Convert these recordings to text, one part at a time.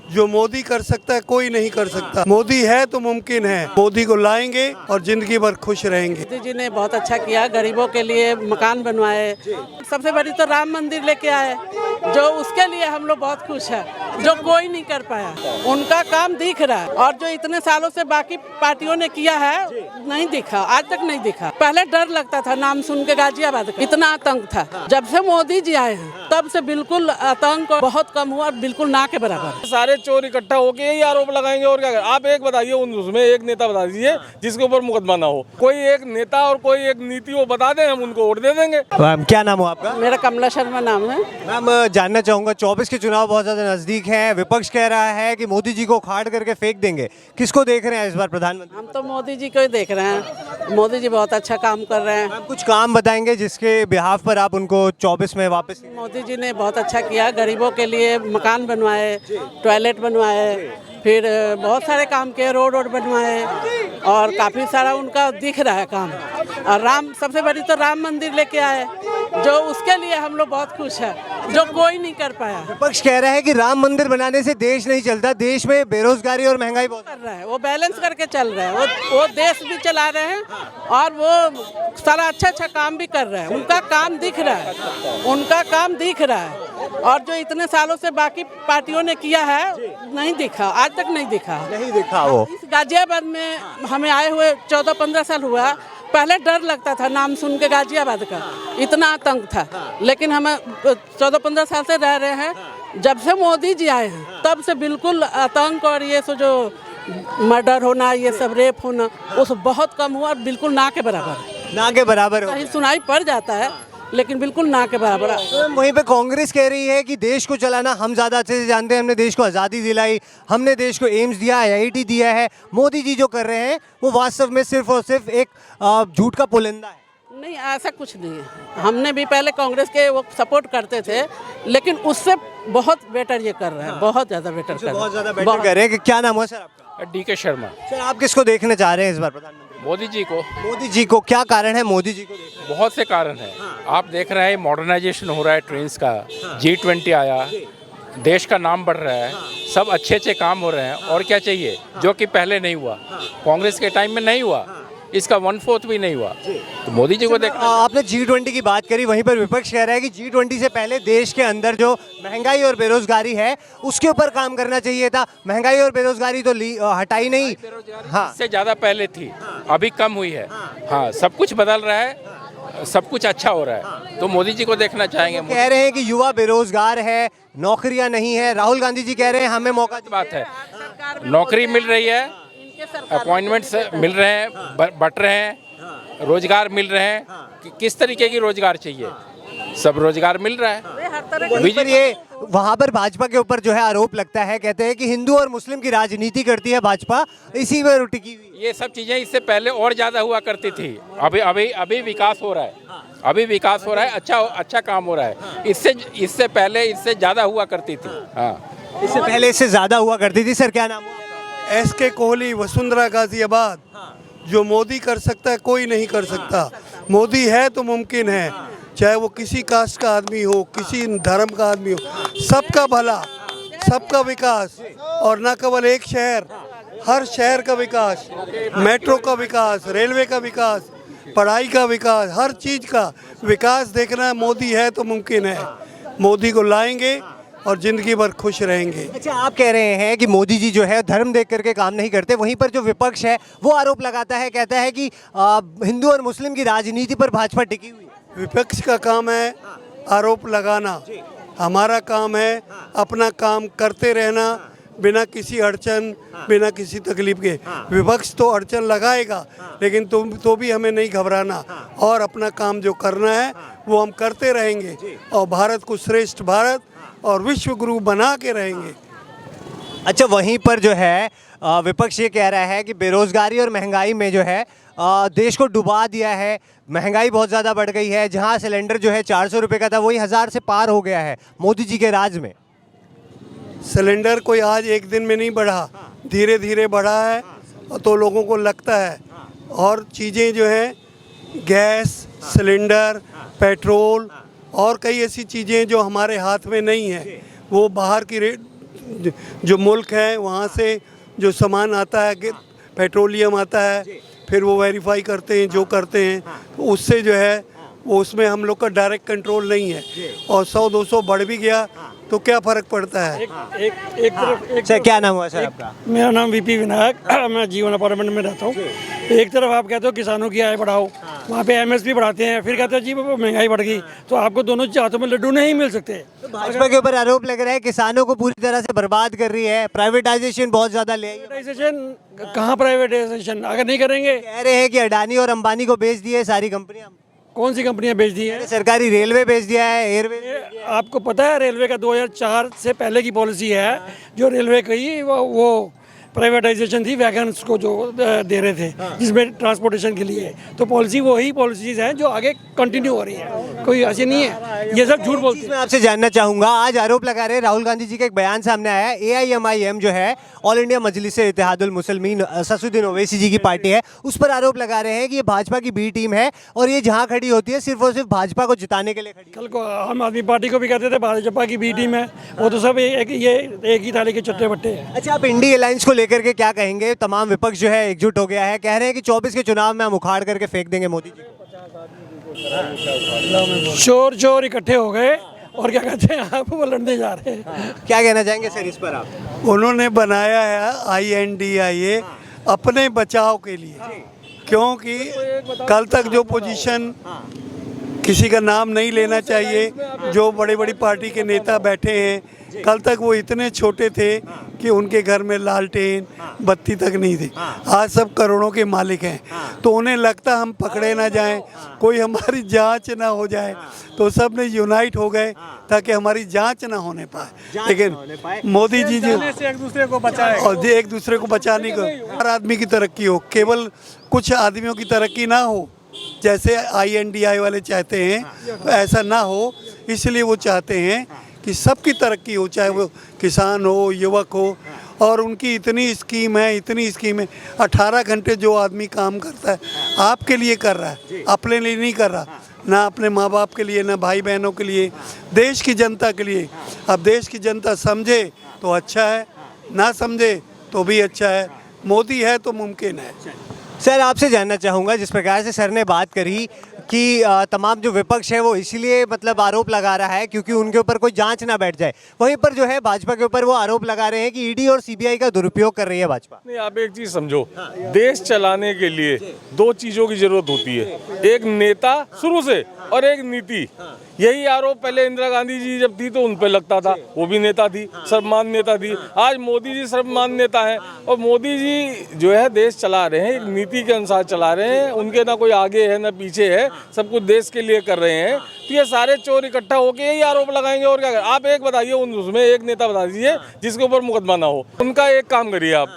जो मोदी कर सकता है कोई नहीं कर सकता। मोदी है तो मुमकिन है। मोदी को लाएंगे और जिंदगी भर खुश रहेंगे। मोदी जी ने बहुत अच्छा किया, गरीबों के लिए मकान बनवाए। सबसे बड़ी तो राम मंदिर लेके आए, जो उसके लिए हम लोग बहुत खुश है, जो कोई नहीं कर पाया। उनका काम दिख रहा है, और जो इतने सालों से बाकी पार्टियों ने किया है नहीं दिखा, आज तक नहीं दिखा। पहले डर लगता था नाम सुन के गाजियाबाद का, इतना आतंक था। जब से मोदी जी आए हैं तब से बिल्कुल आतंक बहुत कम हुआ, बिल्कुल ना के बराबर। सारे चोर इकट्ठा होके यही आरोप लगाएंगे और क्या। आप एक बताइए, उसमें एक नेता बता दीजिए जिसके ऊपर मुकदमा ना हो। कोई एक नेता और कोई एक नीति वो बता दें, हम उनको वोट दे देंगे। मैम क्या नाम हो आपका? मेरा कमला शर्मा नाम है। मैम जानना चाहूंगा, 24 के चुनाव बहुत ज्यादा नजदीक हैं, विपक्ष कह रहा है कि मोदी जी को उखाड़ करके फेंक देंगे, किसको देख रहे हैं इस बार प्रधानमंत्री? हम तो मोदी जी को ही देख रहे हैं, मोदी जी बहुत अच्छा काम कर रहे हैं। मैम कुछ काम बताएंगे जिसके बिहाफ पर आप उनको 24 में वापस? मोदी जी ने बहुत अच्छा किया, गरीबों के लिए मकान बनवाए, टॉयलेट बनवाए, फिर बहुत सारे काम किए, रोड बनवाए, और काफ़ी सारा उनका दिख रहा है काम। और सबसे बड़ी तो राम मंदिर लेके आए, जो उसके लिए हम लोग बहुत खुश है, जो कोई नहीं कर पाया। विपक्ष कह रहा है कि राम मंदिर बनाने से देश नहीं चलता, देश में बेरोजगारी और महंगाई बहुत कर रहा है, वो बैलेंस करके चल रहे हैं, वो देश भी चला रहे हैं और वो सारा अच्छा काम भी कर रहे हैं। उनका काम दिख रहा है, उनका काम दिख रहा है, और जो इतने सालों से बाकी पार्टियों ने किया है नहीं दिखा, आज तक नहीं दिखा वो। इस गाजियाबाद में हमें आए हुए 14-15 साल हुआ। पहले डर लगता था नाम सुन के गाजियाबाद का, इतना आतंक था। लेकिन हम 14-15 साल से रह रहे हैं। जब से मोदी जी आए हैं तब से बिल्कुल आतंक और ये सो जो मर्डर होना, ये सब रेप होना, वो सब बहुत कम हुआ, बिल्कुल ना के बराबर हो। कहीं सुनाई पड़ जाता है, लेकिन बिल्कुल ना के बराबर। वहीं पे कांग्रेस कह रही है कि देश को चलाना हम ज़्यादा अच्छे से जानते हैं, हमने देश को आज़ादी दिलाई, हमने देश को एम्स दिया, IIT दिया है। मोदी जी जो कर रहे हैं वो वास्तव में सिर्फ और सिर्फ एक झूठ का पुलिंदा है। नहीं, ऐसा कुछ नहीं है। हमने भी पहले कांग्रेस के वो सपोर्ट करते थे, लेकिन उससे बहुत बेटर ये कर रहे हैं, बहुत ज़्यादा बेटर कर रहे हैं। क्या नाम है सर आपका? DK शर्मा। सर आप किसको देखने जा रहे हैं इस बार प्रधानमंत्री? मोदी जी को। क्या कारण है मोदी जी को देखने? बहुत से कारण है। आप देख रहे हैं मॉडर्नाइजेशन हो रहा है ट्रेन्स का, G20 आया, देश का नाम बढ़ रहा है, सब अच्छे काम हो रहे हैं। और क्या चाहिए जो कि पहले नहीं हुआ, कांग्रेस के टाइम में नहीं हुआ, इसका 1/4 भी नहीं हुआ। तो मोदी जी को देख। आपने G20 की बात करी, वहीं पर विपक्ष कह रहा है कि G20 से पहले देश के अंदर जो महंगाई और बेरोजगारी है उसके ऊपर काम करना चाहिए था। महंगाई और बेरोजगारी तो हटाई नहीं, इससे ज़्यादा पहले थी, अभी कम हुई है। हाँ, सब कुछ बदल रहा है, सब कुछ अच्छा हो रहा है, तो मोदी जी को देखना चाहेंगे। कह रहे हैं कि युवा बेरोजगार है, नौकरियां नहीं है। राहुल गांधी जी कह रहे हैं हमें मौका। बात है, नौकरी मिल रही है, अपॉइंटमेंट्स मिल रहे हैं, बट रहे हैं, रोजगार मिल रहे हैं। किस तरीके की रोजगार चाहिए, सब रोजगार मिल रहा है। ये वहाँ पर भाजपा के ऊपर जो है आरोप लगता है, कहते हैं कि हिंदू और मुस्लिम की राजनीति करती है भाजपा, इसी में टिकी हुई। ये सब चीजें इससे पहले और ज्यादा हुआ करती थी। अभी विकास हो रहा है, अच्छा काम हो रहा है। इससे पहले इससे ज्यादा हुआ करती थी। हाँ, इससे पहले इससे ज्यादा हुआ करती थी। सर क्या नाम हुआ? SK कोहली, वसुंधरा गाजियाबाद। जो मोदी कर सकता है कोई नहीं कर सकता। मोदी है तो मुमकिन है, चाहे वो किसी कास्ट का आदमी हो, किसी धर्म का आदमी हो। सबका भला, सबका विकास, और न केवल एक शहर, हर शहर का विकास, मेट्रो का विकास, रेलवे का विकास, पढ़ाई का विकास, हर चीज़ का विकास देखना है। मोदी है तो मुमकिन है। मोदी को लाएंगे और जिंदगी भर खुश रहेंगे। अच्छा, आप कह रहे हैं कि मोदी जी जो है धर्म देख करके काम नहीं करते, वहीं पर जो विपक्ष है वो आरोप लगाता है, कहता है कि हिंदू और मुस्लिम की राजनीति पर भाजपा टिकी हुई है। विपक्ष का काम है आरोप लगाना, हमारा काम है अपना काम करते रहना, बिना किसी अड़चन, बिना किसी तकलीफ के। विपक्ष तो अड़चन लगाएगा, लेकिन तो भी हमें नहीं घबराना, और अपना काम जो करना है वो हम करते रहेंगे, और भारत को श्रेष्ठ भारत और विश्व गुरु बना के रहेंगे। अच्छा, वहीं पर जो है विपक्ष ये कह रहा है कि बेरोजगारी और महंगाई में जो है देश को डुबा दिया है। महंगाई बहुत ज़्यादा बढ़ गई है, जहां सिलेंडर जो है 400 रुपये का था वही 1000 से पार हो गया है मोदी जी के राज में। सिलेंडर कोई आज एक दिन में नहीं बढ़ा, धीरे धीरे बढ़ा है, तो लोगों को लगता है। और चीज़ें जो हैं, गैस, सिलेंडर, पेट्रोल और कई ऐसी चीज़ें जो हमारे हाथ में नहीं है, वो बाहर की जो मुल्क है वहाँ से जो सामान आता है कि पेट्रोलियम आता है, फिर वो वेरीफाई करते हैं, जो करते हैं तो उससे जो है वो उसमें हम लोग का डायरेक्ट कंट्रोल नहीं है। और 100-200 बढ़ भी गया तो क्या फ़र्क पड़ता है। एक तरफ सर क्या नाम हुआ सर आपका? मेरा नाम वीपी विनायक, मैं जीवन अपार्टमेंट में रहता हूँ। एक तरफ आप कहते हो किसानों की आय बढ़ाओ, वहाँ पे एमएसपी बढ़ाते हैं, फिर कहते हैं जी महंगाई बढ़ गई, तो आपको दोनों हाथों में लड्डू नहीं मिल सकते। भाजपा के ऊपर आरोप लग रहा है किसानों को पूरी तरह से बर्बाद कर रही है, प्राइवेटाइजेशन बहुत ज्यादा ले आई है। प्राइवेटाइजेशन कहाँ प्राइवेटाइजेशन अगर नहीं करेंगे? कह रहे हैं कि अडानी और अंबानी को बेच दिए सारी कंपनियां। कौन सी कंपनियां बेच दी हैं? सरकारी रेलवे बेच दिया है, एयरवेज। आपको पता है रेलवे का 2004 से पहले की पॉलिसी है, जो रेलवे की वो प्राइवेटाइजेशन थी वैगन्स को जो दे रहे थे, जिसमें ट्रांसपोर्टेशन के लिए। तो पॉलिसी वही पॉलिसीज हैं जो आगे कंटिन्यू हो रही है, कोई ऐसी नहीं है। ये सब झूठ बोलते हैं। मैं आपसे जानना चाहूंगा, आज आरोप लगा रहे हैं राहुल गांधी जी का एक बयान सामने आया है, AIMIM जो है ऑल इंडिया मजलिस इत्तेहादुल मुसलमीन असदुद्दीन ओवैसी जी की पार्टी है, उस पर आरोप लगा रहे हैं कि ये भाजपा की बी टीम है और ये जहां खड़ी होती है सिर्फ और सिर्फ भाजपा को जिताने के लिए खड़ी। कल को आम आदमी पार्टी को भी कहते थे भाजपा की बी टीम है, वो तो सब एक ही थाली के चट्टे बट्टे हैं। अच्छा, आप इंडी अलायंस को लेकर के क्या कहेंगे? तमाम विपक्ष जो है एकजुट हो गया है, कह रहे हैं कि 24 के चुनाव में हम उखाड़ करके फेंक देंगे मोदी जी को। चोर इकट्ठे हो गए और क्या कहते हैं आप वो लड़ने जा रहे हैं। क्या कहना चाहेंगे सर इस पर आप? उन्होंने बनाया है INDIA अपने बचाव के लिए, क्योंकि कल तक जो पोजीशन किसी का नाम नहीं लेना चाहिए, जो बड़ी बड़ी पार्टी के नेता बैठे हैं, कल तक वो इतने छोटे थे कि उनके घर में लालटेन बत्ती तक नहीं थी। आज सब करोड़ों के मालिक हैं, तो उन्हें लगता हम पकड़े ना जाएं, कोई हमारी जांच ना हो जाए, तो सब ने यूनाइट हो गए ताकि हमारी जांच ना होने पाए। लेकिन मोदी जी जो एक दूसरे को बचाए और एक दूसरे को बचाने को, हर आदमी की तरक्की हो, केवल कुछ आदमियों की तरक्की ना हो जैसे INDI वाले चाहते हैं, तो ऐसा ना हो। इसलिए वो चाहते हैं कि सबकी तरक्की हो, चाहे वो किसान हो, युवक हो। और उनकी इतनी स्कीम है 18 घंटे जो आदमी काम करता है आपके लिए कर रहा है, अपने लिए नहीं कर रहा, ना अपने माँ बाप के लिए, ना भाई बहनों के लिए, देश की जनता के लिए। अब देश की जनता समझे तो अच्छा है, ना समझे तो भी अच्छा है। मोदी है तो मुमकिन है। सर आपसे जानना चाहूँगा, जिस प्रकार से सर ने बात करी कि तमाम जो विपक्ष है वो इसीलिए मतलब आरोप लगा रहा है क्योंकि उनके ऊपर कोई जांच ना बैठ जाए, वहीं पर जो है भाजपा के ऊपर वो आरोप लगा रहे हैं कि ईडी और सीबीआई का दुरुपयोग कर रही है भाजपा। नहीं, आप एक चीज समझो, देश चलाने के लिए दो चीजों की जरूरत होती है, एक नेता शुरू से और एक नीति। यही आरोप पहले इंदिरा गांधी जी जब थी तो उन पर लगता था, वो भी नेता थी, सर्वमान नेता थी। आज मोदी जी सर्वमान नेता हैं और मोदी जी जो है देश चला रहे हैं, एक नीति के अनुसार चला रहे हैं। उनके ना कोई आगे है ना पीछे है, सब कुछ देश के लिए कर रहे हैं। तो ये सारे चोर इकट्ठा होकर यही आरोप लगाएंगे और क्या। आप एक बताइए, उसमें एक नेता बता दीजिए जिसके ऊपर मुकदमा ना हो। उनका एक काम करिए आप,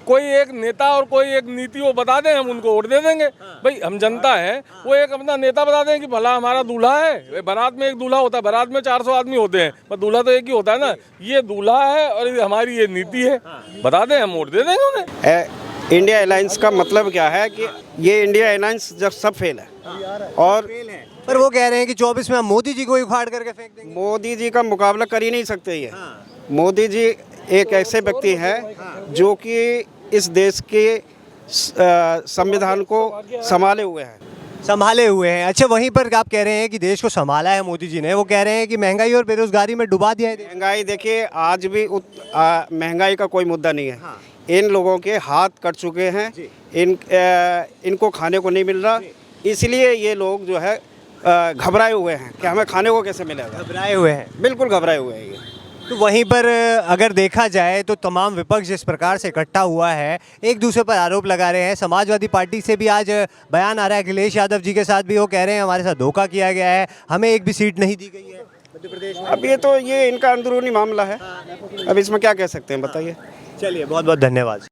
कोई एक नेता और कोई एक नीति वो बता दें, हम उनको वोट दे देंगे। भाई हम जनता है, वो एक अपना नेता बता दें कि भला हमारा दूल्हा है। बारात में एक दूल्हा होता है, बारात में 400 आदमी होते हैं, पर दूल्हा तो एक ही होता है ना। ये दूल्हा है और हमारी ये नीति है, बता दें, हम वोट दे देंगे उन्हें। इंडिया अलायंस का मतलब क्या है कि ये इंडिया अलायंस जब सब फेल है और पर वो कह रहे हैं कि 24 में हम मोदी जी को ही उखाड़ करके फेंक देंगे। मोदी जी का मुकाबला कर ही नहीं सकते ये। मोदी जी एक ऐसे व्यक्ति हैं जो कि इस देश के संविधान को संभाले हुए हैं। अच्छा, वहीं पर आप कह रहे हैं कि देश को संभाला है मोदी जी ने, वो कह रहे हैं कि महंगाई और बेरोजगारी में डुबा दिया है। महंगाई देखिए, आज भी महंगाई का कोई मुद्दा नहीं है। इन लोगों के हाथ कट चुके हैं, इनको खाने को नहीं मिल रहा, इसलिए ये लोग जो है घबराए हुए हैं कि हमें खाने को कैसे मिलेगा। घबराए हुए हैं, बिल्कुल घबराए हुए हैं ये। तो वहीं पर अगर देखा जाए तो तमाम विपक्ष जिस प्रकार से इकट्ठा हुआ है, एक दूसरे पर आरोप लगा रहे हैं। समाजवादी पार्टी से भी आज बयान आ रहा है, अखिलेश यादव जी के साथ भी, वो कह रहे हैं हमारे साथ धोखा किया गया है, हमें एक भी सीट नहीं दी गई है मध्य प्रदेश में। अब ये इनका अंदरूनी मामला है, अब इसमें क्या कह सकते हैं बताइए। चलिए, बहुत बहुत धन्यवाद।